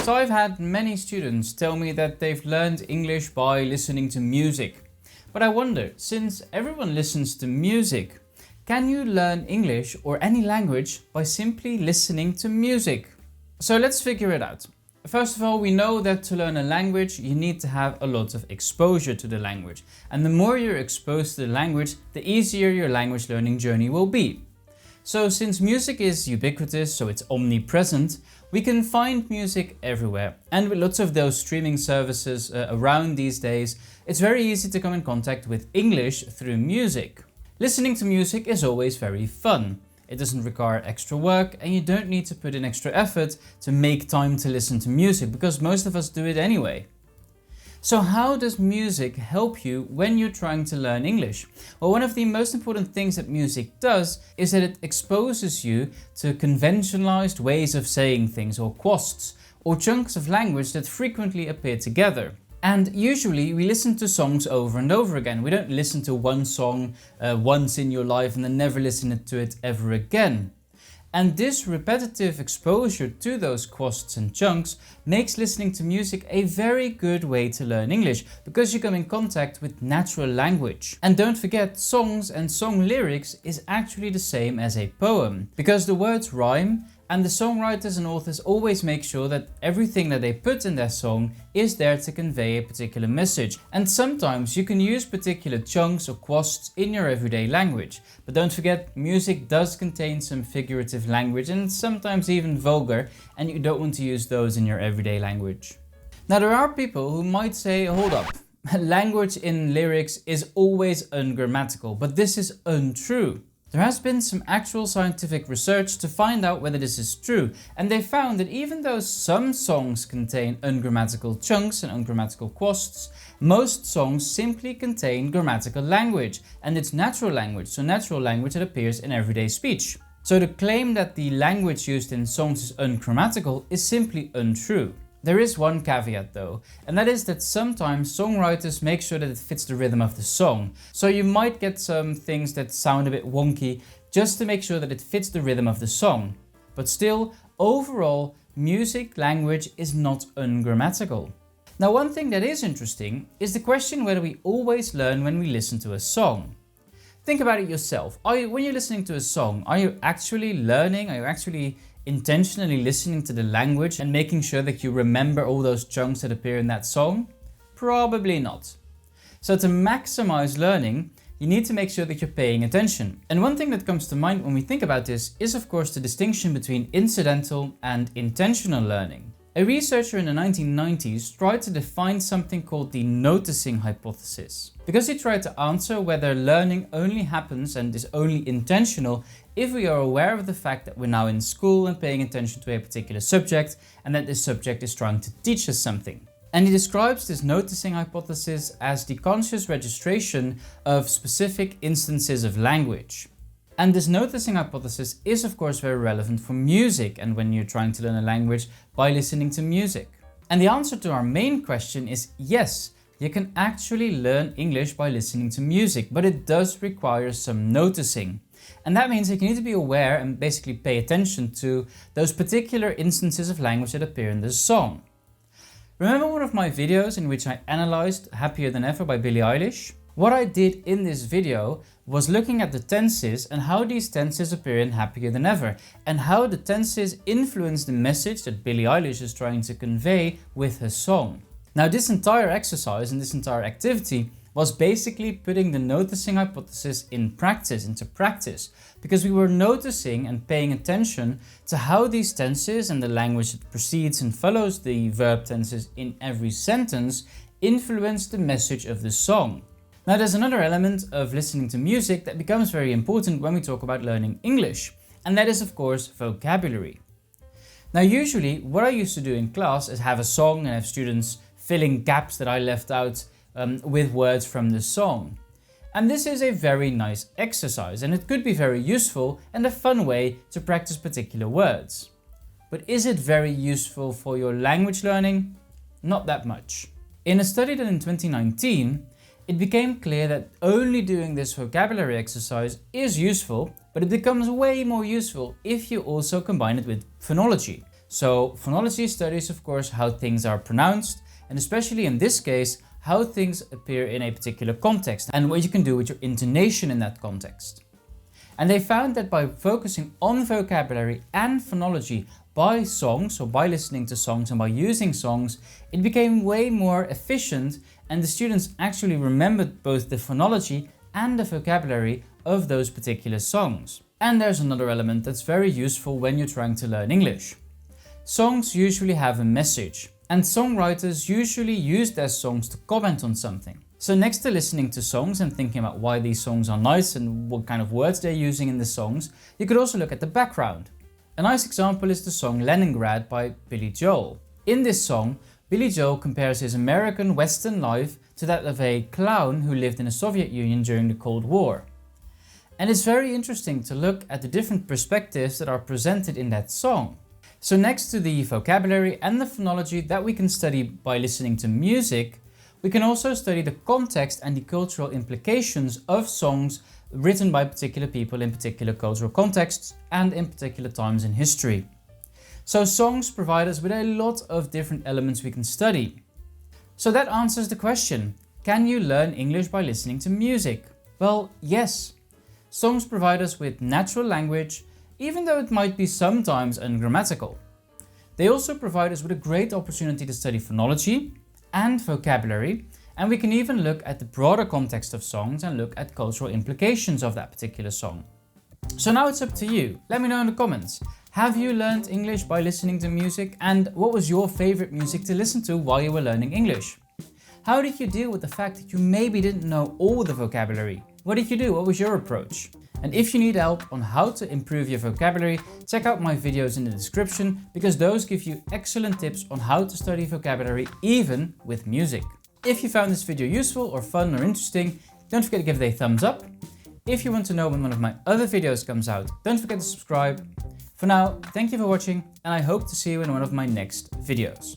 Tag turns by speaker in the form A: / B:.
A: So I've had many students tell me that they've learned English by listening to music. But I wonder, since everyone listens to music, can you learn English or any language by simply listening to music? So let's figure it out. First of all, we know that to learn a language, you need to have a lot of exposure to the language. And the more you're exposed to the language, the easier your language learning journey will be. So since music is ubiquitous, so it's omnipresent, we can find music everywhere. And with lots of those streaming services around these days, it's very easy to come in contact with English through music. Listening to music is always very fun. It doesn't require extra work and you don't need to put in extra effort to make time to listen to music because most of us do it anyway. So how does music help you when you're trying to learn English? Well, one of the most important things that music does is that it exposes you to conventionalized ways of saying things or quosts or chunks of language that frequently appear together. And usually we listen to songs over and over again. We don't listen to one song once in your life and then never listen to it ever again. And this repetitive exposure to those quosts and chunks makes listening to music a very good way to learn English because you come in contact with natural language. And don't forget, songs and song lyrics is actually the same as a poem because the words rhyme. And the songwriters and authors always make sure that everything that they put in their song is there to convey a particular message. And sometimes you can use particular chunks or quosts in your everyday language. But don't forget, music does contain some figurative language and sometimes even vulgar, and you don't want to use those in your everyday language. Now there are people who might say, hold up, language in lyrics is always ungrammatical, but this is untrue. There has been some actual scientific research to find out whether this is true, and they found that even though some songs contain ungrammatical chunks and ungrammatical quosts, most songs simply contain grammatical language, and it's natural language, so natural language that appears in everyday speech. So the claim that the language used in songs is ungrammatical is simply untrue. There is one caveat though, and that is that sometimes songwriters make sure that it fits the rhythm of the song. So you might get some things that sound a bit wonky just to make sure that it fits the rhythm of the song. But still, overall, music language is not ungrammatical. Now, one thing that is interesting is the question whether we always learn when we listen to a song. Think about it yourself. When you're listening to a song, are you actually learning? Are you actually intentionally listening to the language and making sure that you remember all those chunks that appear in that song? Probably not. So to maximize learning, you need to make sure that you're paying attention. And one thing that comes to mind when we think about this is of course the distinction between incidental and intentional learning. A researcher in the 1990s tried to define something called the noticing hypothesis, because he tried to answer whether learning only happens and is only intentional if we are aware of the fact that we're now in school and paying attention to a particular subject and that this subject is trying to teach us something. And he describes this noticing hypothesis as the conscious registration of specific instances of language. And this noticing hypothesis is of course very relevant for music and when you're trying to learn a language by listening to music. And the answer to our main question is yes, you can actually learn English by listening to music, but it does require some noticing. And that means that you need to be aware and basically pay attention to those particular instances of language that appear in the song. Remember one of my videos in which I analyzed Happier Than Ever by Billie Eilish? What I did in this video was looking at the tenses and how these tenses appear in Happier Than Ever and how the tenses influence the message that Billie Eilish is trying to convey with her song. Now this entire exercise and this entire activity was basically putting the noticing hypothesis into practice, because we were noticing and paying attention to how these tenses and the language that precedes and follows the verb tenses in every sentence influence the message of the song. Now there's another element of listening to music that becomes very important when we talk about learning English, and that is of course vocabulary. Now usually what I used to do in class is have a song and have students filling gaps that I left out with words from the song. And this is a very nice exercise and it could be very useful and a fun way to practice particular words. But is it very useful for your language learning? Not that much. In a study done in 2019, it became clear that only doing this vocabulary exercise is useful, but it becomes way more useful if you also combine it with phonology. So phonology studies, of course, how things are pronounced, and especially in this case, how things appear in a particular context and what you can do with your intonation in that context. And they found that by focusing on vocabulary and phonology by songs, or by listening to songs and by using songs, it became way more efficient, and the students actually remembered both the phonology and the vocabulary of those particular songs. And there's another element that's very useful when you're trying to learn English. Songs usually have a message, and songwriters usually use their songs to comment on something. So next to listening to songs and thinking about why these songs are nice and what kind of words they're using in the songs, you could also look at the background. A nice example is the song Leningrad by Billy Joel. In this song, Billy Joel compares his American Western life to that of a clown who lived in the Soviet Union during the Cold War. And it's very interesting to look at the different perspectives that are presented in that song. So next to the vocabulary and the phonology that we can study by listening to music, we can also study the context and the cultural implications of songs written by particular people in particular cultural contexts and in particular times in history. So songs provide us with a lot of different elements we can study. So that answers the question, can you learn English by listening to music? Well, yes. Songs provide us with natural language, even though it might be sometimes ungrammatical. They also provide us with a great opportunity to study phonology and vocabulary, and we can even look at the broader context of songs and look at cultural implications of that particular song. So now it's up to you. Let me know in the comments. Have you learned English by listening to music, and what was your favorite music to listen to while you were learning English? How did you deal with the fact that you maybe didn't know all the vocabulary? What did you do? What was your approach? And if you need help on how to improve your vocabulary, check out my videos in the description, because those give you excellent tips on how to study vocabulary even with music. If you found this video useful or fun or interesting, don't forget to give it a thumbs up. If you want to know when one of my other videos comes out, don't forget to subscribe. For now, thank you for watching, and I hope to see you in one of my next videos.